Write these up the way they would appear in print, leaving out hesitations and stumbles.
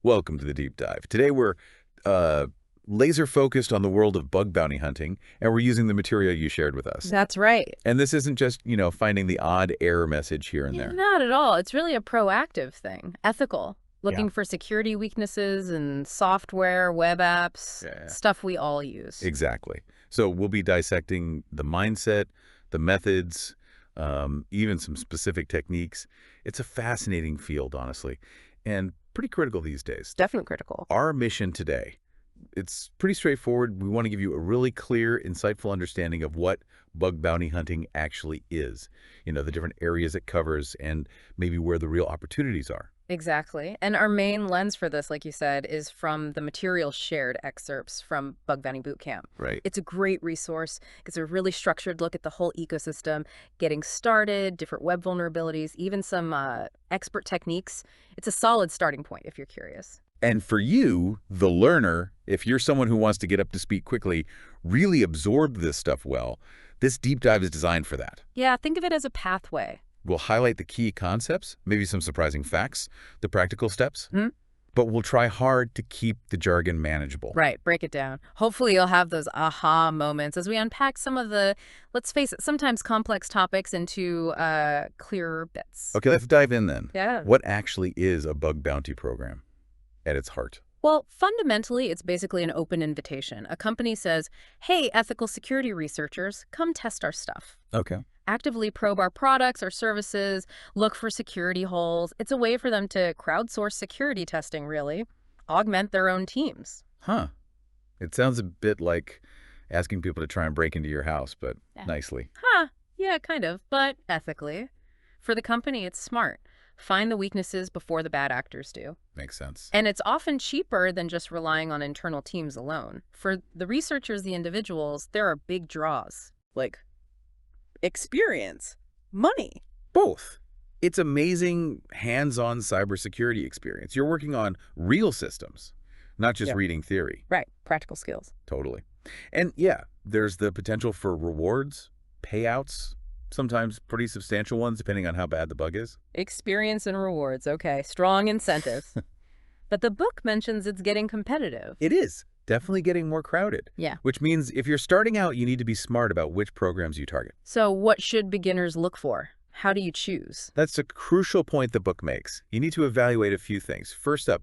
Welcome to the deep dive. Today we're laser focused on the world of bug bounty hunting, and we're using the material you shared with us. That's right. And this isn't just, finding the odd error message here and there. Not at all. It's really a proactive thing, ethical, Yeah. looking for security weaknesses in software, web apps, Yeah. stuff we all use. Exactly. So we'll be dissecting the mindset, the methods, even some specific techniques. It's a fascinating field, honestly, and pretty critical these days. Definitely critical. Our mission today, it's pretty straightforward. We want to give you a really clear, insightful understanding of what bug bounty hunting actually is, the different areas it covers and maybe where the real opportunities are. Exactly. And our main lens for this, like you said, is from the material shared excerpts from Bug Bounty Bootcamp. Right. It's a great resource. It's a really structured look at the whole ecosystem, getting started, different web vulnerabilities, even some expert techniques. It's a solid starting point if you're curious. And for you, the learner, if you're someone who wants to get up to speed quickly, really absorb this stuff well, this deep dive is designed for that. Yeah, think of it as a pathway. We'll highlight the key concepts, maybe some surprising facts, the practical steps, Hmm? but we'll try hard to keep the jargon manageable. Right, break it down. Hopefully you'll have those aha moments as we unpack some of the, let's face it, sometimes complex topics into clearer bits. Okay, let's dive in then. Yeah. What actually is a bug bounty program at its heart? Well, fundamentally, it's basically an open invitation. A company says, hey, ethical security researchers, come test our stuff. Okay. Actively probe our products or services, look for security holes. It's a way for them to crowdsource security testing, really, augment their own teams. Huh. It sounds a bit like asking people to try and break into your house, but nicely. Huh, yeah, kind of, but ethically. For the company, it's smart. Find the weaknesses before the bad actors do. Makes sense. And it's often cheaper than just relying on internal teams alone. For the researchers, the individuals, there are big draws. Like experience, money. Both. It's amazing hands-on cybersecurity experience. You're working on real systems, not just reading theory. Right, practical skills. Totally. And yeah, there's the potential for rewards, payouts, sometimes pretty substantial ones, depending on how bad the bug is. Experience and rewards, okay, strong incentives. But the book mentions it's getting competitive. It is definitely getting more crowded. Yeah. Which means if you're starting out, you need to be smart about which programs you target. So what should beginners look for? How do you choose? That's a crucial point the book makes. You need to evaluate a few things. First up,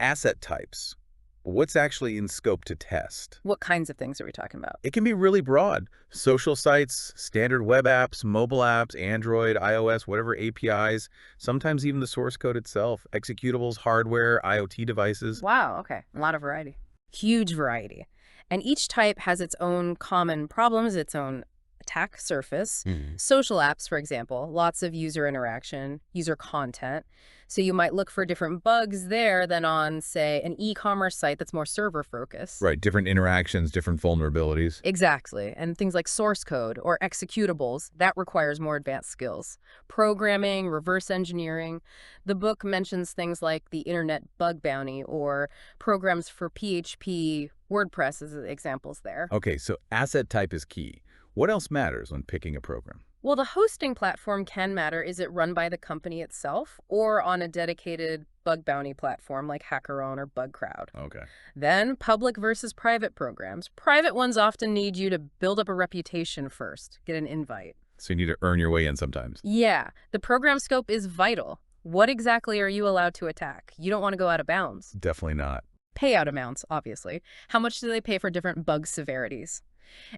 asset types. What's actually in scope to test? What kinds of things are we talking about? It can be really broad. Social sites, standard web apps, mobile apps, Android, iOS, whatever APIs, sometimes even the source code itself, executables, hardware, IoT devices. Wow, okay. A lot of variety. Huge variety. And each type has its own common problems, its own attack surface. Social apps, for example, lots of user interaction, user content. So you might look for different bugs there than on, say, an e-commerce site that's more server-focused. Right, different interactions, different vulnerabilities. Exactly. And things like source code or executables, that requires more advanced skills. Programming, reverse engineering. The book mentions things like the Internet Bug Bounty or programs for PHP, WordPress as examples there. Okay, so asset type is key. What else matters when picking a program? Well, the hosting platform can matter. Is it run by the company itself or on a dedicated bug bounty platform like HackerOn or BugCrowd? Okay. Then public versus private programs. Private ones often need you to build up a reputation first, get an invite. So you need to earn your way in sometimes. Yeah, the program scope is vital. What exactly are you allowed to attack? You don't want to go out of bounds. Definitely not. Payout amounts, obviously. How much do they pay for different bug severities?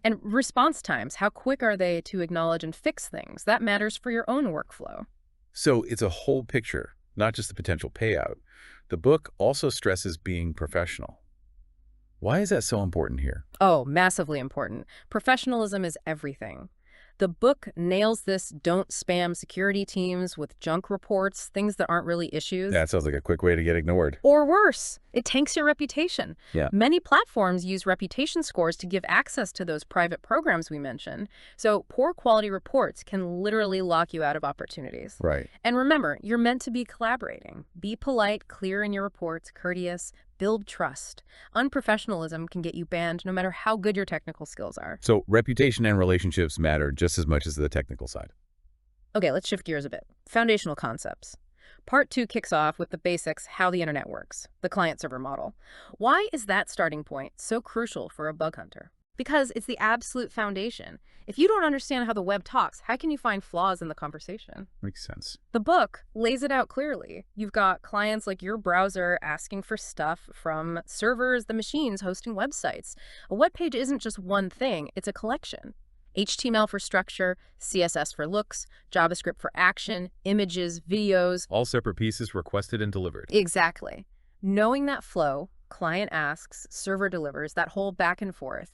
And response times, how quick are they to acknowledge and fix things? That matters for your own workflow. So it's a whole picture, not just the potential payout. The book also stresses being professional. Why is that so important here? Oh, massively important. Professionalism is everything. The book nails this don't spam security teams with junk reports, things that aren't really issues. That sounds like a quick way to get ignored. Or worse, it tanks your reputation. Yeah. Many platforms use reputation scores to give access to those private programs we mentioned. So poor quality reports can literally lock you out of opportunities. Right. And remember, you're meant to be collaborating. Be polite, clear in your reports, courteous, build trust. Unprofessionalism can get you banned no matter how good your technical skills are. So reputation and relationships matter just as much as the technical side. Okay, let's shift gears a bit. Foundational concepts. Part 2 kicks off with the basics, how the internet works, the client-server model. Why is that starting point so crucial for a bug hunter? Because it's the absolute foundation. If you don't understand how the web talks, how can you find flaws in the conversation? Makes sense. The book lays it out clearly. You've got clients like your browser asking for stuff from servers, the machines hosting websites. A web page isn't just one thing, it's a collection. HTML for structure, CSS for looks, JavaScript for action, images, videos. All separate pieces requested and delivered. Exactly. Knowing that flow, client asks, server delivers, that whole back and forth,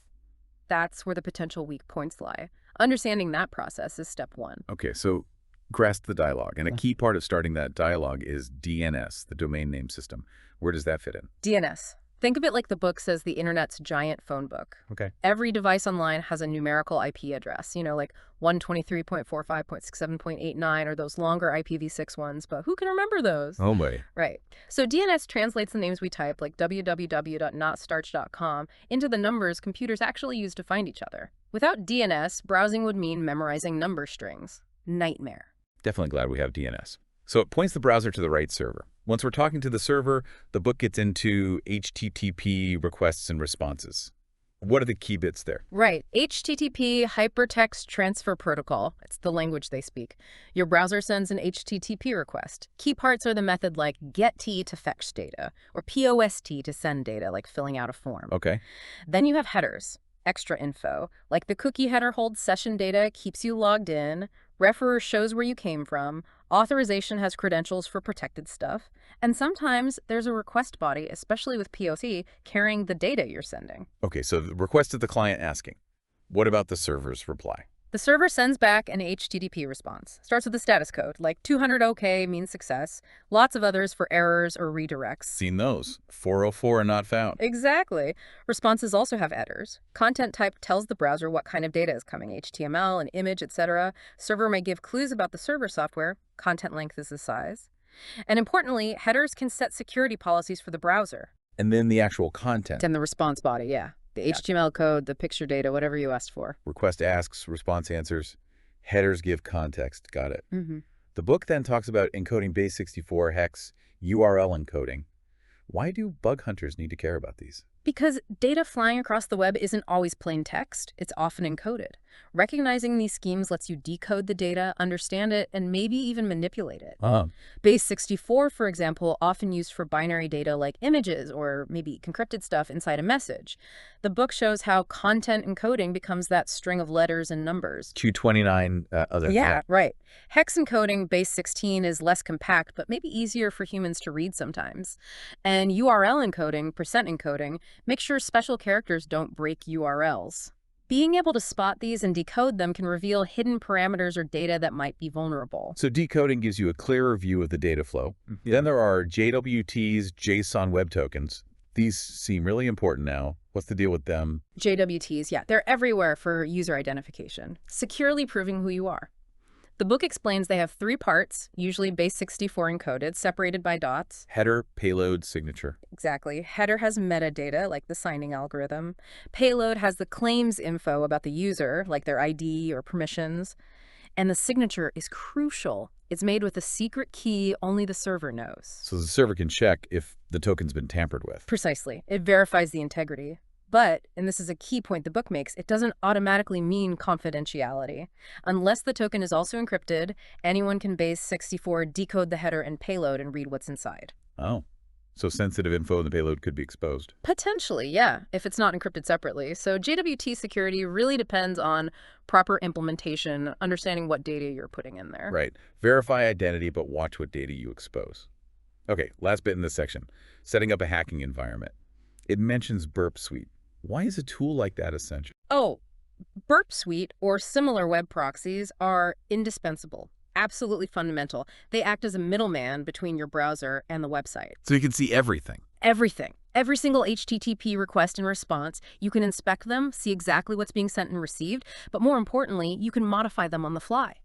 that's where the potential weak points lie. Understanding that process is step one. Okay, so grasp the dialogue. And a key part of starting that dialogue is DNS, the domain name system. Where does that fit in? DNS. Think of it like the book says the internet's giant phone book. Okay. Every device online has a numerical IP address, like 123.45.67.89 or those longer IPv6 ones, but who can remember those? Oh boy. Right. So DNS translates the names we type, like www.notstarch.com, into the numbers computers actually use to find each other. Without DNS, browsing would mean memorizing number strings. Nightmare. Definitely glad we have DNS. So it points the browser to the right server. Once we're talking to the server, the book gets into HTTP requests and responses. What are the key bits there? Right. HTTP, Hypertext Transfer Protocol. It's the language they speak. Your browser sends an HTTP request. Key parts are the method like GET to fetch data, or POST to send data, like filling out a form. Okay. Then you have headers, extra info, like the cookie header holds session data, keeps you logged in, referer shows where you came from, authorization has credentials for protected stuff, and sometimes there's a request body, especially with POC, carrying the data you're sending. Okay, so the request is the client asking. What about the server's reply? The server sends back an HTTP response. Starts with a status code, like 200 OK means success, lots of others for errors or redirects. Seen those. 404 are not found. Exactly. Responses also have headers. Content type tells the browser what kind of data is coming, HTML, an image, etc. Server may give clues about the server software. Content length is the size. And importantly, headers can set security policies for the browser. And then the actual content. And the response body, yeah. The HTML code, the picture data, whatever you asked for. Request asks, response answers, headers give context. Got it. Mm-hmm. The book then talks about encoding base64 hex, URL encoding. Why do bug hunters need to care about these? Because data flying across the web isn't always plain text. It's often encoded. Recognizing these schemes lets you decode the data, understand it, and maybe even manipulate it. Base 64, for example, often used for binary data like images or maybe encrypted stuff inside a message. The book shows how content encoding becomes that string of letters and numbers. 229 other. Yeah, right. Hex encoding base 16 is less compact, but maybe easier for humans to read sometimes. And URL encoding, percent encoding, make sure special characters don't break URLs. Being able to spot these and decode them can reveal hidden parameters or data that might be vulnerable. So decoding gives you a clearer view of the data flow. Then there are JWTs, JSON Web Tokens. These seem really important now. What's the deal with them? JWTs, yeah, they're everywhere for user identification, securely proving who you are. The book explains they have 3 parts, usually base 64 encoded, separated by dots. Header, payload, signature. Exactly. Header has metadata, like the signing algorithm. Payload has the claims info about the user, like their ID or permissions. And the signature is crucial. It's made with a secret key only the server knows. So the server can check if the token's been tampered with. Precisely. It verifies the integrity. But, and this is a key point the book makes, it doesn't automatically mean confidentiality. Unless the token is also encrypted, anyone can base 64 decode the header and payload and read what's inside. Oh, so sensitive info in the payload could be exposed. Potentially, yeah, if it's not encrypted separately. So JWT security really depends on proper implementation, understanding what data you're putting in there. Right. Verify identity, but watch what data you expose. Okay, last bit in this section. Setting up a hacking environment. It mentions Burp Suite. Why is a tool like that essential? Oh, Burp Suite or similar web proxies are indispensable, absolutely fundamental. They act as a middleman between your browser and the website. So you can see everything. Everything. Every single HTTP request and response, you can inspect them, see exactly what's being sent and received, but more importantly, you can modify them on the fly.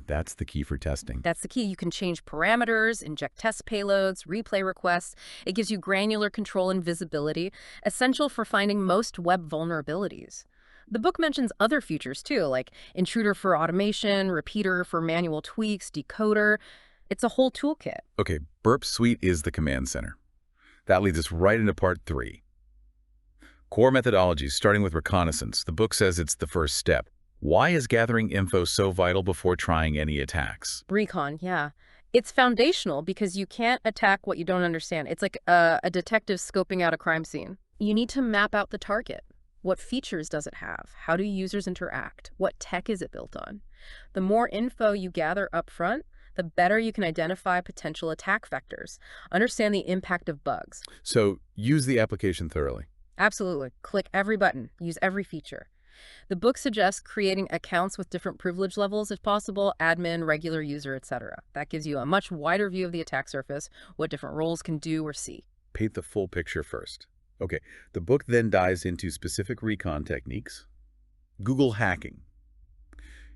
That's the key for testing. That's the key. You can change parameters, inject test payloads, replay requests. It gives you granular control and visibility, essential for finding most web vulnerabilities. The book mentions other features too, like intruder for automation, repeater for manual tweaks, decoder. It's a whole toolkit. Okay, Burp Suite is the command center. That leads us right into part 3. Core methodologies, starting with reconnaissance. The book says it's the first step. Why is gathering info so vital before trying any attacks? Recon, yeah. It's foundational because you can't attack what you don't understand. It's like a detective scoping out a crime scene. You need to map out the target. What features does it have? How do users interact? What tech is it built on? The more info you gather up front, the better you can identify potential attack vectors, understand the impact of bugs. So use the application thoroughly. Absolutely. Click every button. Use every feature. The book suggests creating accounts with different privilege levels if possible, admin, regular user, etc. That gives you a much wider view of the attack surface, what different roles can do or see. Paint the full picture first. Okay, the book then dives into specific recon techniques. Google hacking.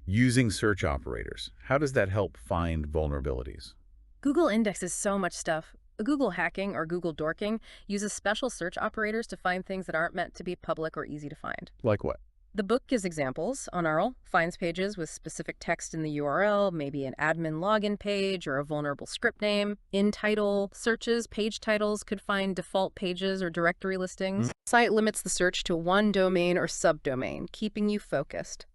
Using search operators. How does that help find vulnerabilities? Google indexes so much stuff. Google hacking or Google dorking uses special search operators to find things that aren't meant to be public or easy to find. Like what? The book gives examples. On URL, finds pages with specific text in the URL, maybe an admin login page or a vulnerable script name. In title searches, page titles could find default pages or directory listings. Site limits the search to one domain or subdomain, keeping you focused.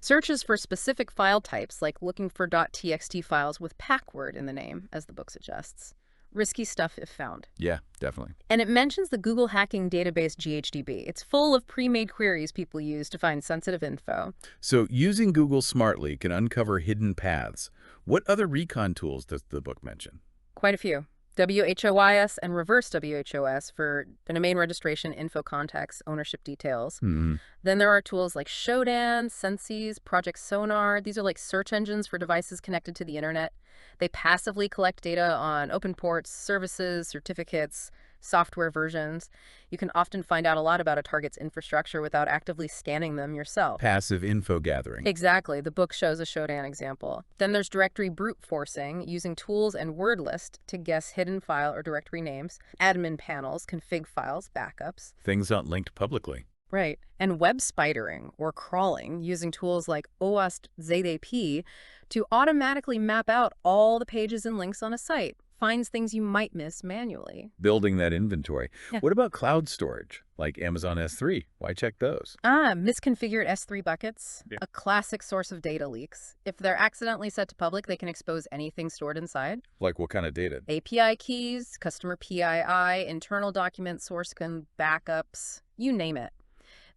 Searches for specific file types, like looking for .txt files with password in the name, as the book suggests. Risky stuff if found. Yeah, definitely. And it mentions the Google hacking database GHDB. It's full of pre-made queries people use to find sensitive info. So using Google smartly can uncover hidden paths. What other recon tools does the book mention? Quite a few. WHOIS and reverse WHOS for domain registration, info context, ownership details. Then there are tools like Shodan, Senses, Project Sonar. These are like search engines for devices connected to the internet. They passively collect data on open ports, services, certificates, software versions. You can often find out a lot about a target's infrastructure without actively scanning them yourself. Passive info gathering. Exactly. The book shows a Shodan example. Then there's directory brute forcing, using tools and word list to guess hidden file or directory names, admin panels, config files, backups. Things not linked publicly. Right. And web spidering or crawling using tools like OWASP ZAP to automatically map out all the pages and links on a site. Finds things you might miss manually. Building that inventory. Yeah. What about cloud storage, like Amazon S3? Why check those? Misconfigured S3 buckets, Yeah. a classic source of data leaks. If they're accidentally set to public, they can expose anything stored inside. Like what kind of data? API keys, customer PII, internal document source backups, you name it.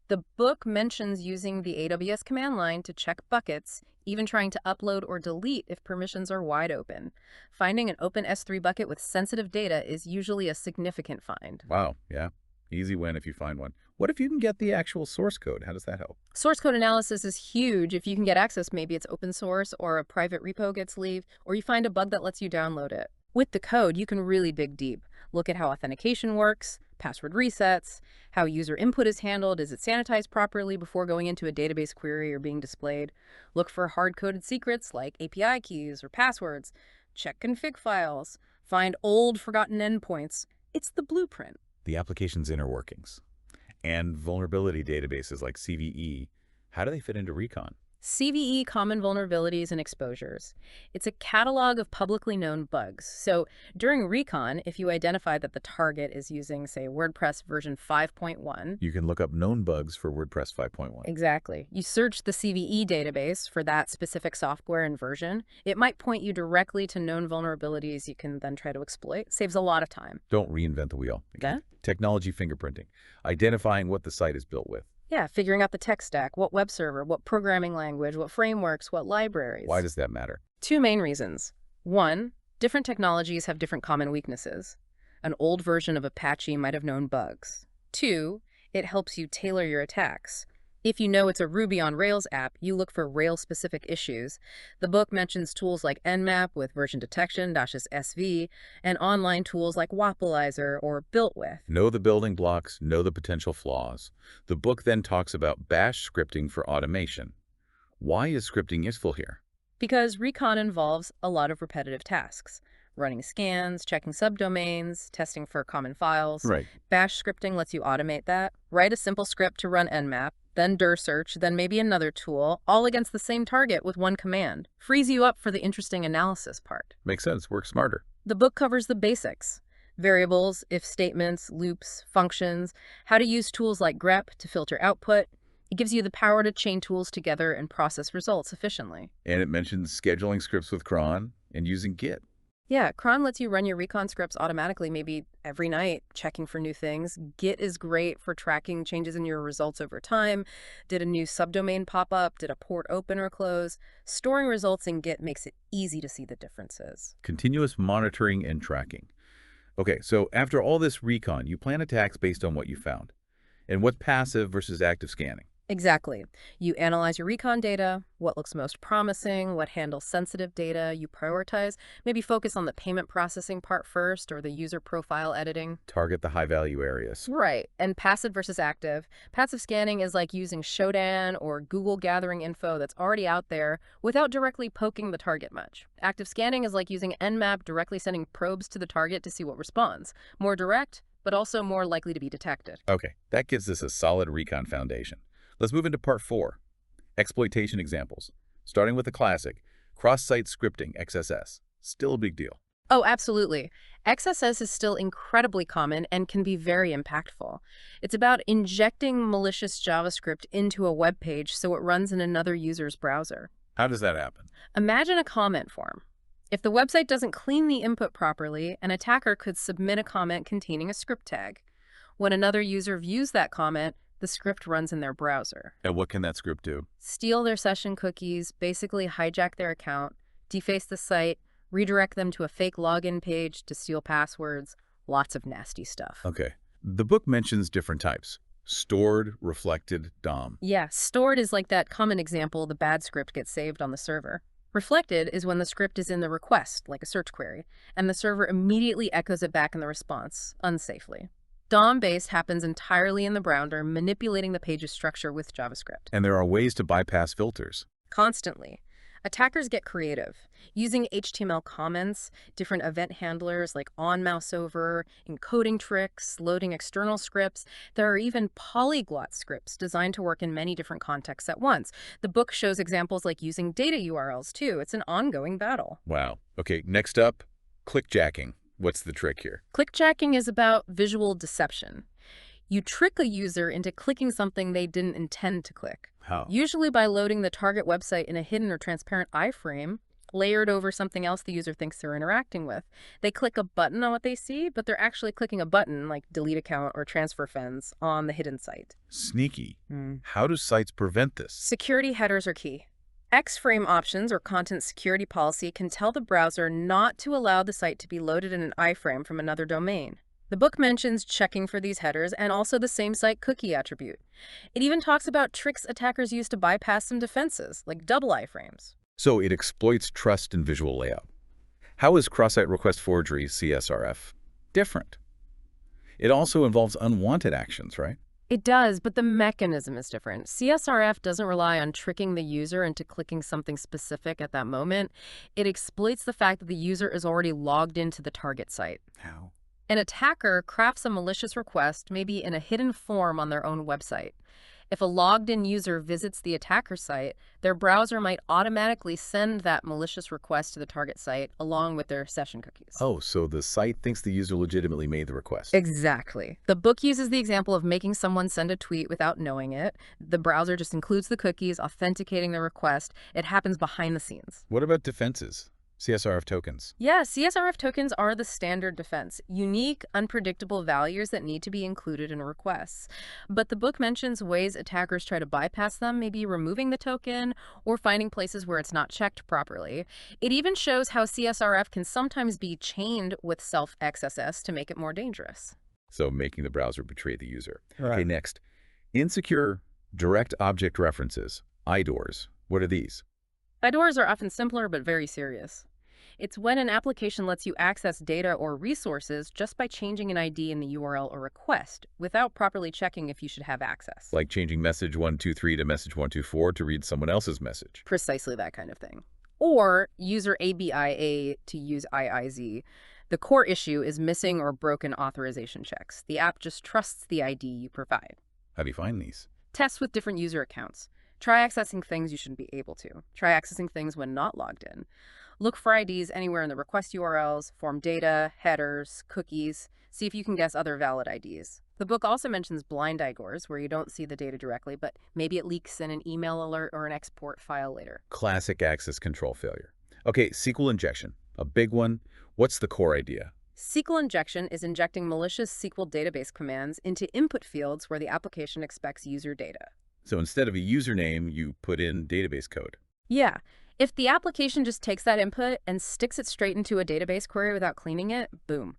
The book mentions using the AWS command line to check buckets, even trying to upload or delete if permissions are wide open. Finding an open S3 bucket with sensitive data is usually a significant find. Wow, yeah. Easy win if you find one. What if you can get the actual source code? How does that help? Source code analysis is huge. If you can get access, maybe it's open source or a private repo gets leaked, or you find a bug that lets you download it. With the code, you can really dig deep. Look at how authentication works, password resets, how user input is handled, is it sanitized properly before going into a database query or being displayed. Look for hard-coded secrets like API keys or passwords. Check config files. Find old, forgotten endpoints. It's the blueprint. The application's inner workings. And vulnerability databases like CVE, how do they fit into recon? CVE, Common Vulnerabilities and Exposures. It's a catalog of publicly known bugs. So during recon, if you identify that the target is using, say, WordPress version 5.1. You can look up known bugs for WordPress 5.1. Exactly. You search the CVE database for that specific software and version. It might point you directly to known vulnerabilities you can then try to exploit. Saves a lot of time. Don't reinvent the wheel. Yeah. Technology fingerprinting. Identifying what the site is built with. Yeah, figuring out the tech stack, what web server, what programming language, what frameworks, what libraries. Why does that matter? Two main reasons. One, different technologies have different common weaknesses. An old version of Apache might have known bugs. Two, it helps you tailor your attacks. If you know it's a Ruby on Rails app, you look for Rails-specific issues. The book mentions tools like Nmap with version detection, -SV, and online tools like Wapalizer or Built With. Know the building blocks, know the potential flaws. The book then talks about bash scripting for automation. Why is scripting useful here? Because recon involves a lot of repetitive tasks. Running scans, checking subdomains, testing for common files. Right. Bash scripting lets you automate that. Write a simple script to run Nmap. then dir search, then maybe another tool, all against the same target with one command. Frees you up for the interesting analysis part. Makes sense. Work smarter. The book covers the basics: variables, if statements, loops, functions, how to use tools like grep to filter output. It gives you the power to chain tools together and process results efficiently. And it mentions scheduling scripts with cron and using Git. Yeah, cron lets you run your recon scripts automatically, maybe every night, checking for new things. Git is great for tracking changes in your results over time. Did a new subdomain pop up? Did a port open or close? Storing results in Git makes it easy to see the differences. Continuous monitoring and tracking. Okay, so after all this recon, you plan attacks based on what you found. And what's passive versus active scanning? Exactly. You analyze your recon data, what looks most promising, what handles sensitive data, you prioritize, maybe focus on the payment processing part first or the user profile editing. Target the high-value areas. Right. And passive versus active. Passive scanning is like using Shodan or Google gathering info that's already out there without directly poking the target much. Active scanning is like using Nmap, directly sending probes to the target to see what responds. More direct, but also more likely to be detected. Okay, that gives us a solid recon foundation. Let's move into part 4, exploitation examples. Starting with the classic, cross-site scripting, XSS. Still a big deal. Oh, absolutely. XSS is still incredibly common and can be very impactful. It's about injecting malicious JavaScript into a web page so it runs in another user's browser. How does that happen? Imagine a comment form. If the website doesn't clean the input properly, an attacker could submit a comment containing a script tag. When another user views that comment, the script runs in their browser. And what can that script do? Steal their session cookies, basically hijack their account, deface the site, redirect them to a fake login page to steal passwords. Lots of nasty stuff. Okay. The book mentions different types. Stored, reflected, DOM. Yeah, stored is like that common example: the bad script gets saved on the server. Reflected is when the script is in the request, like a search query, and the server immediately echoes it back in the response, unsafely. DOM-based happens entirely in the browser, manipulating the page's structure with JavaScript. And there are ways to bypass filters. Constantly. Attackers get creative, using HTML comments, different event handlers like on-mouse-over, encoding tricks, loading external scripts. There are even polyglot scripts designed to work in many different contexts at once. The book shows examples like using data URLs, too. It's an ongoing battle. Wow. Okay, next up, clickjacking. What's the trick here? Clickjacking is about visual deception. You trick a user into clicking something they didn't intend to click. How? Usually by loading the target website in a hidden or transparent iframe, layered over something else the user thinks they're interacting with. They click a button on what they see, but they're actually clicking a button like delete account or transfer fence on the hidden site. Sneaky. How do sites prevent this? Security headers are key. X-frame options or content security policy can tell the browser not to allow the site to be loaded in an iframe from another domain. The book mentions checking for these headers and also the same site cookie attribute. It even talks about tricks attackers use to bypass some defenses, like double iframes. So it exploits trust in visual layout. How is cross-site request forgery, CSRF, different? It also involves unwanted actions, right? It does, but the mechanism is different. CSRF doesn't rely on tricking the user into clicking something specific at that moment. It exploits the fact that the user is already logged into the target site. How? An attacker crafts a malicious request, maybe in a hidden form on their own website. If a logged-in user visits the attacker site, their browser might automatically send that malicious request to the target site along with their session cookies. Oh, so the site thinks the user legitimately made the request. Exactly. The book uses the example of making someone send a tweet without knowing it. The browser just includes the cookies, authenticating the request. It happens behind the scenes. What about defenses? CSRF tokens. Yeah, CSRF tokens are the standard defense, unique, unpredictable values that need to be included in requests. But the book mentions ways attackers try to bypass them, maybe removing the token or finding places where it's not checked properly. It even shows how CSRF can sometimes be chained with self-XSS to make it more dangerous. So making the browser betray the user. Right. Okay, next. Insecure direct object references, IDORs. What are these? IDORs are often simpler but very serious. It's when an application lets you access data or resources just by changing an ID in the URL or request without properly checking if you should have access. Like changing message 123 to message 124 to read someone else's message. Precisely that kind of thing. Or user ABIA to use IIZ. The core issue is missing or broken authorization checks. The app just trusts the ID you provide. How do you find these? Test with different user accounts. Try accessing things you shouldn't be able to. Try accessing things when not logged in. Look for IDs anywhere in the request URLs, form data, headers, cookies. See if you can guess other valid IDs. The book also mentions blind IGORs, where you don't see the data directly, but maybe it leaks in an email alert or an export file later. Classic access control failure. Okay, SQL injection, a big one. What's the core idea? SQL injection is injecting malicious SQL database commands into input fields where the application expects user data. So instead of a username, you put in database code. Yeah. If the application just takes that input and sticks it straight into a database query without cleaning it, boom.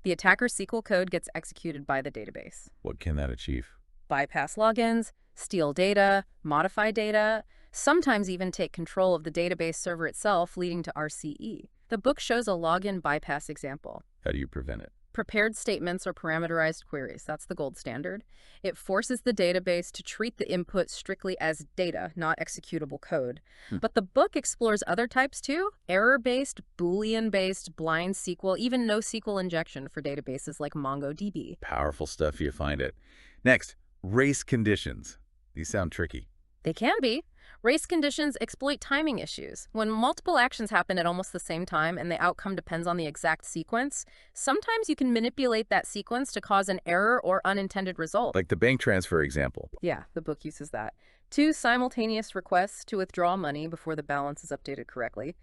The attacker's SQL code gets executed by the database. What can that achieve? Bypass logins, steal data, modify data, sometimes even take control of the database server itself, leading to RCE. The book shows a login bypass example. How do you prevent it? Prepared statements or parameterized queries. That's the gold standard. It forces the database to treat the input strictly as data, not executable code. But the book explores other types too: error-based, Boolean-based, blind SQL, even NoSQL injection for databases like MongoDB. Powerful stuff, you find it. Next, race conditions. These sound tricky. They can be. Race conditions exploit timing issues. When multiple actions happen at almost the same time and the outcome depends on the exact sequence, sometimes you can manipulate that sequence to cause an error or unintended result. Like the bank transfer example. Yeah, the book uses that. 2 simultaneous requests to withdraw money before the balance is updated correctly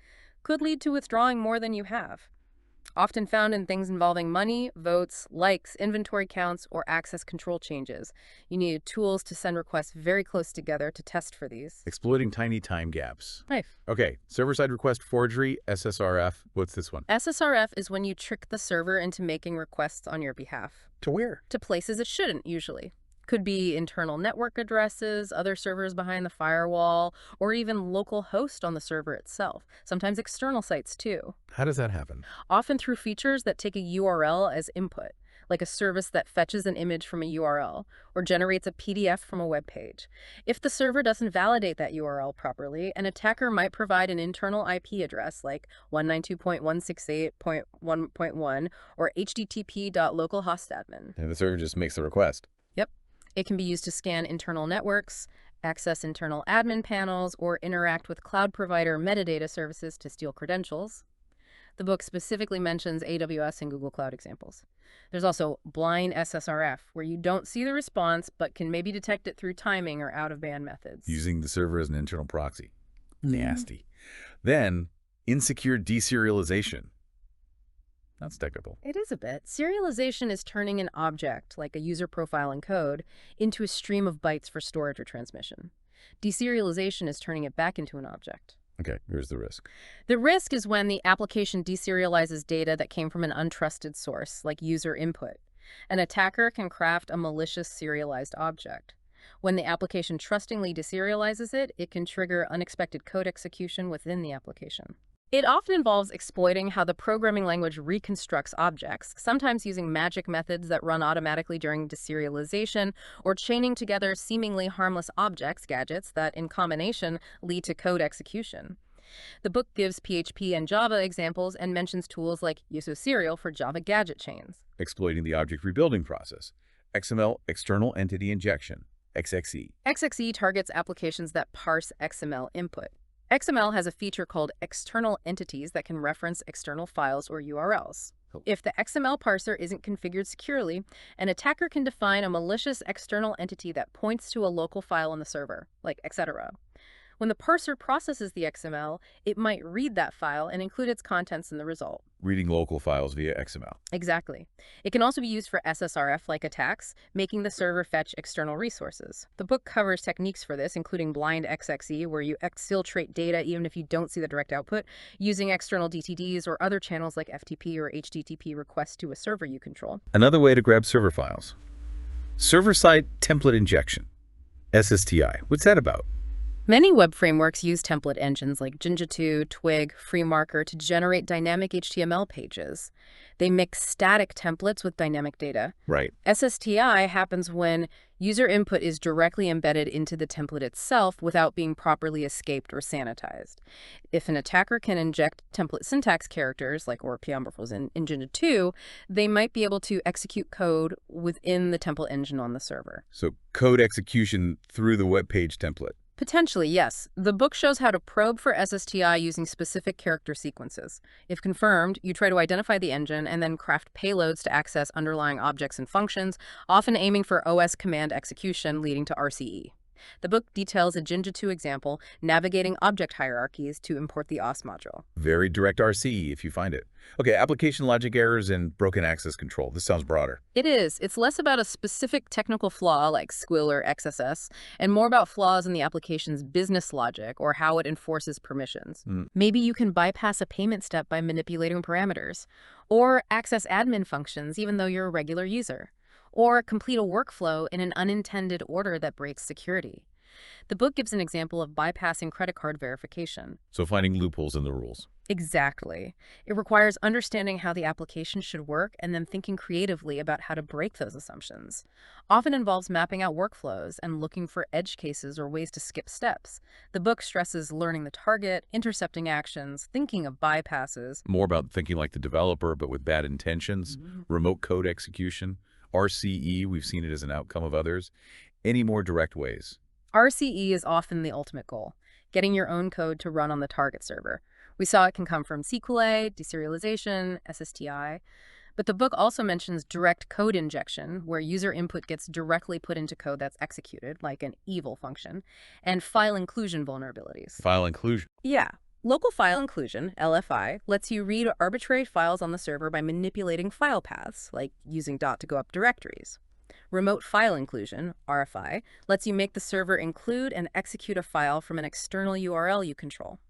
could lead to withdrawing more than you have. Often found in things involving money, votes, likes, inventory counts, or access control changes. You need tools to send requests very close together to test for these. Exploiting tiny time gaps. Nice. Okay, server-side request forgery, SSRF. What's this one? SSRF is when you trick the server into making requests on your behalf. To where? To places it shouldn't, usually. Could be internal network addresses, other servers behind the firewall, or even local host on the server itself. Sometimes external sites too. How does that happen? Often through features that take a URL as input, like a service that fetches an image from a URL or generates a PDF from a web page. If the server doesn't validate that URL properly, an attacker might provide an internal IP address like 192.168.1.1 or http.localhostadmin. And the server just makes the request. Yep. It can be used to scan internal networks, access internal admin panels, or interact with cloud provider metadata services to steal credentials. The book specifically mentions AWS and Google Cloud examples. There's also blind SSRF, where you don't see the response but can maybe detect it through timing or out-of-band methods. Using the server as an internal proxy. Nasty. Then, insecure deserialization. That's technical. It is a bit. Serialization is turning an object, like a user profile and code, into a stream of bytes for storage or transmission. Deserialization is turning it back into an object. Okay, here's the risk. The risk is when the application deserializes data that came from an untrusted source, like user input. An attacker can craft a malicious serialized object. When the application trustingly deserializes it, it can trigger unexpected code execution within the application. It often involves exploiting how the programming language reconstructs objects, sometimes using magic methods that run automatically during deserialization, or chaining together seemingly harmless objects, gadgets, that in combination lead to code execution. The book gives PHP and Java examples and mentions tools like Serial for Java gadget chains. Exploiting the object rebuilding process. XML, external entity injection, XXE. XXE targets applications that parse XML input. XML has a feature called external entities that can reference external files or URLs. If the XML parser isn't configured securely, an attacker can define a malicious external entity that points to a local file on the server, like etc. When the parser processes the XML, it might read that file and include its contents in the result. Reading local files via XML. Exactly. It can also be used for SSRF-like attacks, making the server fetch external resources. The book covers techniques for this, including blind XXE, where you exfiltrate data even if you don't see the direct output, using external DTDs or other channels like FTP or HTTP requests to a server you control. Another way to grab server files. Server-side template injection. SSTI. What's that about? Many web frameworks use template engines like Jinja2, Twig, FreeMarker to generate dynamic HTML pages. They mix static templates with dynamic data. Right. SSTI happens when user input is directly embedded into the template itself without being properly escaped or sanitized. If an attacker can inject template syntax characters, like or preambles in Jinja2, they might be able to execute code within the template engine on the server. So code execution through the web page template. Potentially, yes. The book shows how to probe for SSTI using specific character sequences. If confirmed, you try to identify the engine and then craft payloads to access underlying objects and functions, often aiming for OS command execution leading to RCE. The book details a Jinja2 example navigating object hierarchies to import the OS module. Very direct RCE if you find it. Okay, application logic errors and broken access control. This sounds broader. It is. It's less about a specific technical flaw like squill or XSS, and more about flaws in the application's business logic or how it enforces permissions. Maybe you can bypass a payment step by manipulating parameters, or access admin functions even though you're a regular user, or complete a workflow in an unintended order that breaks security. The book gives an example of bypassing credit card verification. So finding loopholes in the rules. Exactly. It requires understanding how the application should work and then thinking creatively about how to break those assumptions. Often involves mapping out workflows and looking for edge cases or ways to skip steps. The book stresses learning the target, intercepting actions, thinking of bypasses. More about thinking like the developer, but with bad intentions. Remote code execution. RCE, we've seen it as an outcome of others. Any more direct ways? RCE is often the ultimate goal, getting your own code to run on the target server. We saw it can come from SQLA, deserialization, SSTI, but the book also mentions direct code injection, where user input gets directly put into code that's executed, like an evil function, and file inclusion vulnerabilities. File inclusion. Yeah. Local file inclusion, LFI, lets you read arbitrary files on the server by manipulating file paths, like using dot to go up directories. Remote file inclusion, RFI, lets you make the server include and execute a file from an external URL you control.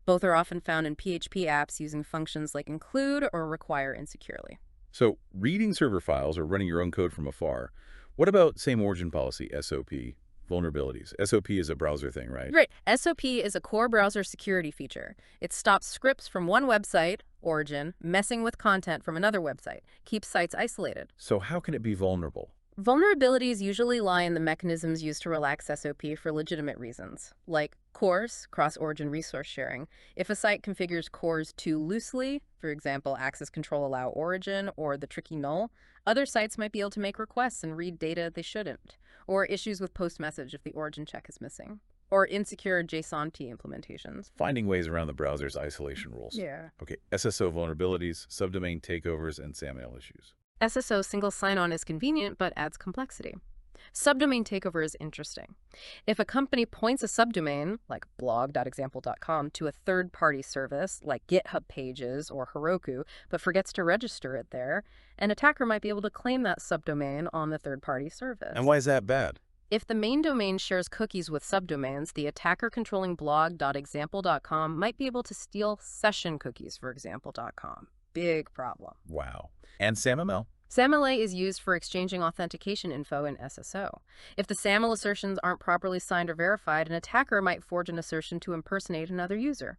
Both are often found in PHP apps using functions like include or require insecurely. So reading server files or running your own code from afar. What about same origin policy, SOP, vulnerabilities? SOP is a browser thing, right? Right. SOP is a core browser security feature. It stops scripts from one website, origin, messing with content from another website, keeps sites isolated. So how can it be vulnerable? Vulnerabilities usually lie in the mechanisms used to relax SOP for legitimate reasons, like CORS, cross-origin resource sharing. If a site configures CORS too loosely, for example, access control allow origin or the tricky null, other sites might be able to make requests and read data they shouldn't, or issues with post message if the origin check is missing, or insecure JSON-T implementations. Finding ways around the browser's isolation rules. Yeah. Okay, SSO vulnerabilities, subdomain takeovers, and SAML issues. SSO single sign-on is convenient but adds complexity. Subdomain takeover is interesting. If a company points a subdomain, like blog.example.com, to a third-party service, like GitHub Pages or Heroku, but forgets to register it there, an attacker might be able to claim that subdomain on the third-party service. And why is that bad? If the main domain shares cookies with subdomains, the attacker controlling blog.example.com might be able to steal session cookies for example.com. Big problem. Wow. And SAML? SAML is used for exchanging authentication info in SSO. If the SAML assertions aren't properly signed or verified, an attacker might forge an assertion to impersonate another user.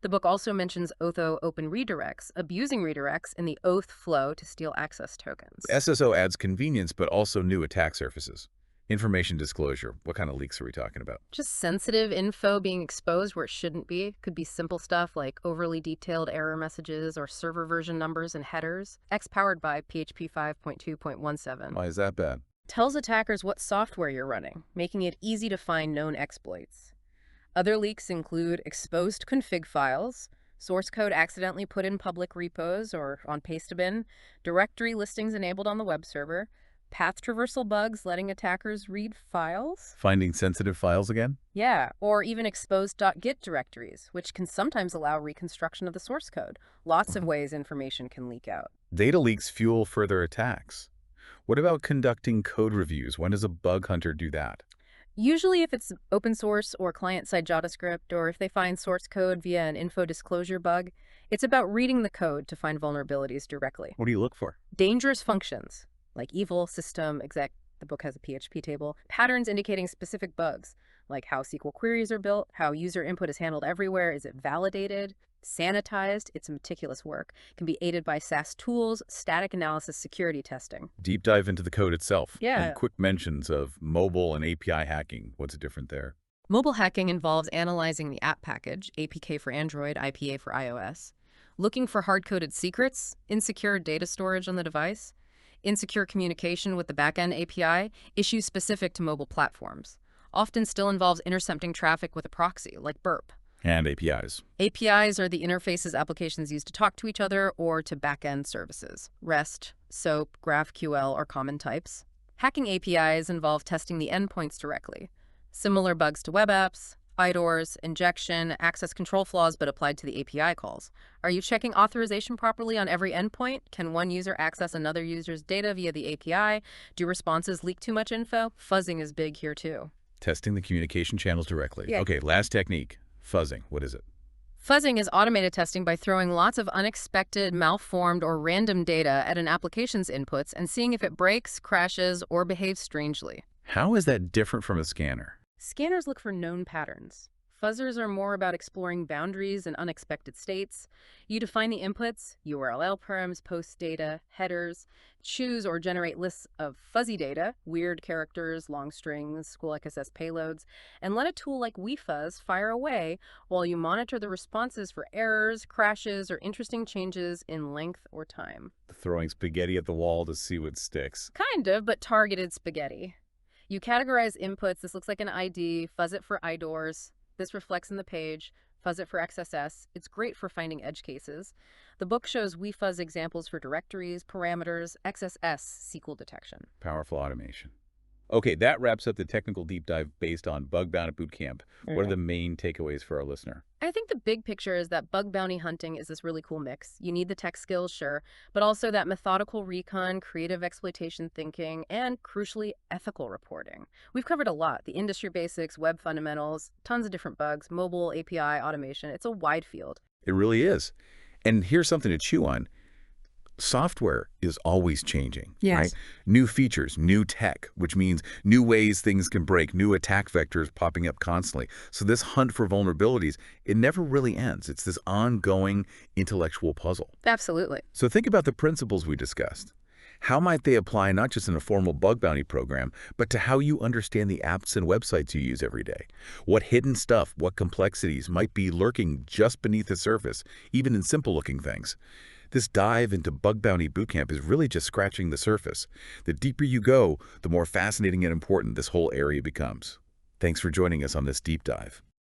The book also mentions OTHO open redirects, abusing redirects in the oath flow to steal access tokens. SSO adds convenience, but also new attack surfaces. Information disclosure. What kind of leaks are we talking about? Just sensitive info being exposed where it shouldn't be. Could be simple stuff like overly detailed error messages or server version numbers and headers. X powered by PHP 5.2.17. Why is that bad? Tells attackers what software you're running, making it easy to find known exploits. Other leaks include exposed config files, source code accidentally put in public repos or on Pastabin, directory listings enabled on the web server, path traversal bugs letting attackers read files. Finding sensitive files again? Yeah, or even exposed .git directories, which can sometimes allow reconstruction of the source code. Lots of ways information can leak out. Data leaks fuel further attacks. What about conducting code reviews? When does a bug hunter do that? Usually if it's open source or client-side JavaScript, or if they find source code via an info disclosure bug, it's about reading the code to find vulnerabilities directly. What do you look for? Dangerous functions, like evil, system, exec, the book has a PHP table, patterns indicating specific bugs, like how SQL queries are built, how user input is handled everywhere, is it validated, sanitized? It's meticulous work. It can be aided by SaaS tools, static analysis, security testing. Deep dive into the code itself and Yeah. quick mentions of mobile and API hacking. What's different there? Mobile hacking involves analyzing the app package, APK for Android, IPA for iOS, looking for hard-coded secrets, insecure data storage on the device, insecure communication with the backend API, issues specific to mobile platforms. Often still involves intercepting traffic with a proxy, like Burp. And APIs. APIs are the interfaces applications use to talk to each other or to backend services. REST, SOAP, GraphQL are common types. Hacking APIs involve testing the endpoints directly. Similar bugs to web apps, IDORs, injection, access control flaws but applied to the API calls. Are you checking authorization properly on every endpoint? Can one user access another user's data via the API? Do responses leak too much info? Fuzzing is big here too. Testing the communication channels directly. Yeah. Okay, last technique. Fuzzing. What is it? Fuzzing is automated testing by throwing lots of unexpected, malformed, or random data at an application's inputs and seeing if it breaks, crashes, or behaves strangely. How is that different from a scanner? Scanners look for known patterns. Fuzzers are more about exploring boundaries and unexpected states. You define the inputs, URL params, post data, headers, choose or generate lists of fuzzy data, weird characters, long strings, school XSS payloads, and let a tool like WeFuzz fire away while you monitor the responses for errors, crashes, or interesting changes in length or time. Throwing spaghetti at the wall to see what sticks. Kind of, but targeted spaghetti. You categorize inputs. This looks like an ID. Fuzz it for IDORs. This reflects in the page. Fuzz it for XSS. It's great for finding edge cases. The book shows WeFuzz examples for directories, parameters, XSS, SQL detection. Powerful automation. Okay, that wraps up the technical deep dive based on Bug Bounty Bootcamp. What are the main takeaways for our listener? I think the big picture is that bug bounty hunting is this really cool mix. You need the tech skills, sure, but also that methodical recon, creative exploitation thinking, and crucially, ethical reporting. We've covered a lot: the industry basics, web fundamentals, tons of different bugs, mobile, API, automation. It's a wide field. It really is. And here's something to chew on. Software is always changing, right? New features, new tech, which means new ways things can break, new attack vectors popping up constantly. So this hunt for vulnerabilities, it never really ends. It's this ongoing intellectual puzzle. Absolutely. So think about the principles we discussed. How might they apply not just in a formal bug bounty program, but to how you understand the apps and websites you use every day? What hidden stuff, what complexities might be lurking just beneath the surface, even in simple-looking things? This dive into Bug Bounty Bootcamp is really just scratching the surface. The deeper you go, the more fascinating and important this whole area becomes. Thanks for joining us on this deep dive.